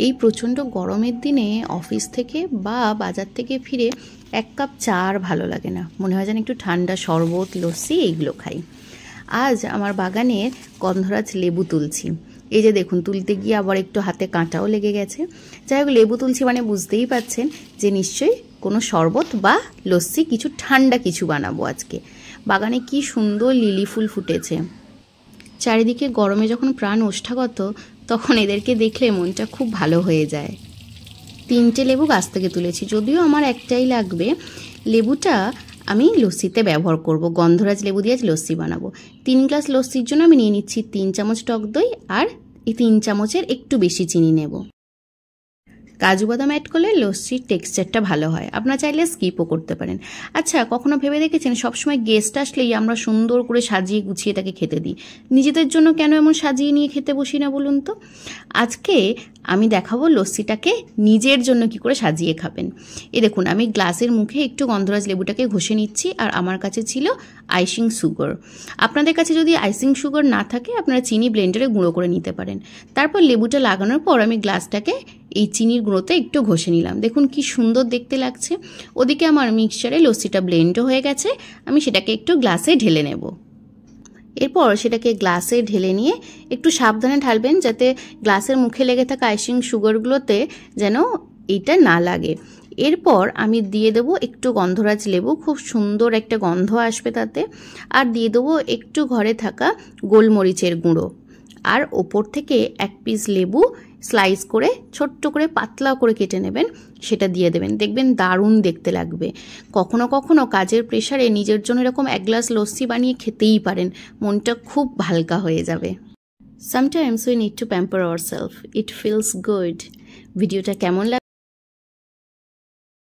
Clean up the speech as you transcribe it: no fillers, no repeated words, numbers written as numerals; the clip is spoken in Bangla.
এই প্রচণ্ড গরমের দিনে অফিস থেকে বা বাজার থেকে ফিরে এক কাপ চা আর ভালো লাগে না, মনে হয় যেন একটু ঠান্ডা শরবত লস্যি এইগুলো খাই। আজ আমার বাগানের গন্ধরাজ লেবু তুলছি। এই যে দেখুন, তুলতে গিয়ে আবার একটু হাতে কাঁটাও লেগে গেছে। যাই হোক, লেবু তুলছি মানে বুঝতেই পাচ্ছেন যে নিশ্চয়ই কোনো শরবত বা লস্যি কিছু ঠান্ডা কিছু বানাবো আজকে। বাগানে কি সুন্দর লিলি ফুল ফুটেছে। চারিদিকে গরমে যখন প্রাণ ওষ্ঠাগত, তখন এদেরকে দেখলে মনটা খুব ভালো হয়ে যায়। 3টে লেবু গাছ থেকে তুলেছি, যদিও আমার একটাই লাগবে। লেবুটা আমি লস্যিতে ব্যবহার করব, গন্ধরাজ লেবু দিয়ে আজ লস্যি বানাবো। 3 গ্লাস লস্যির জন্য আমি নিয়ে নিচ্ছি 3 চামচ টক দই, আর এই 3 চামচের একটু বেশি চিনি নেব। কাজু বাদাম অ্যাড করলে লস্যির টেক্সচারটা ভালো হয়, আপনারা চাইলে স্কিপও করতে পারেন। আচ্ছা, কখনো ভেবে দেখেছেন সবসময় গেস্ট আসলেই আমরা সুন্দর করে সাজিয়ে গুছিয়ে তাকে খেতে দিই, নিজেদের জন্য কেন এমন সাজিয়ে নিয়ে খেতে বসি না বলুন তো? আজকে আমি দেখাবো লস্যিটাকে নিজের জন্য কি করে সাজিয়ে খাবেন। এই দেখুন, আমি গ্লাসের মুখে একটু গন্ধরাজ লেবুটাকে ঘষে নিচ্ছি, আর আমার কাছে ছিল আইসিং সুগার। আপনাদের কাছে যদি আইসিং সুগার না থাকে, আপনারা চিনি ব্লেন্ডারে গুঁড়ো করে নিতে পারেন। তারপর লেবুটা লাগানোর পর আমি গ্লাসটাকে এই চিনির গুঁড়োতে একটু ঘষে নিলাম। দেখুন কি সুন্দর দেখতে লাগছে। ওদিকে আমার মিক্সচারে লস্যিটা ব্লেন্ডও হয়ে গেছে, আমি সেটাকে একটু গ্লাসে ঢেলে নেব। এরপর সেটাকে গ্লাসে ঢেলে নিয়ে একটু সাবধানে ঢালবেন, যাতে গ্লাসের মুখে লেগে থাকা আইসিং সুগারগুলোতে যেন এইটা না লাগে। এরপর আমি দিয়ে দেবো একটু গন্ধরাজ লেবু, খুব সুন্দর একটা গন্ধ আসবে তাতে। আর দিয়ে দেবো একটু ঘরে থাকা গোলমরিচের গুঁড়ো, আর ওপর থেকে 1 পিস লেবু স্লাইস করে ছোট্ট করে পাতলা করে কেটে নেবেন, সেটা দিয়ে দেবেন। দেখবেন দারুণ দেখতে লাগবে। কখনো কখনো কাজের প্রেশারে নিজের জন্য এরকম 1 গ্লাস লস্যি বানিয়ে খেতেই পারেন, মনটা খুব হালকা হয়ে যাবে। Sometimes we need to pamper ourselves. It feels good. ভিডিওটা কেমন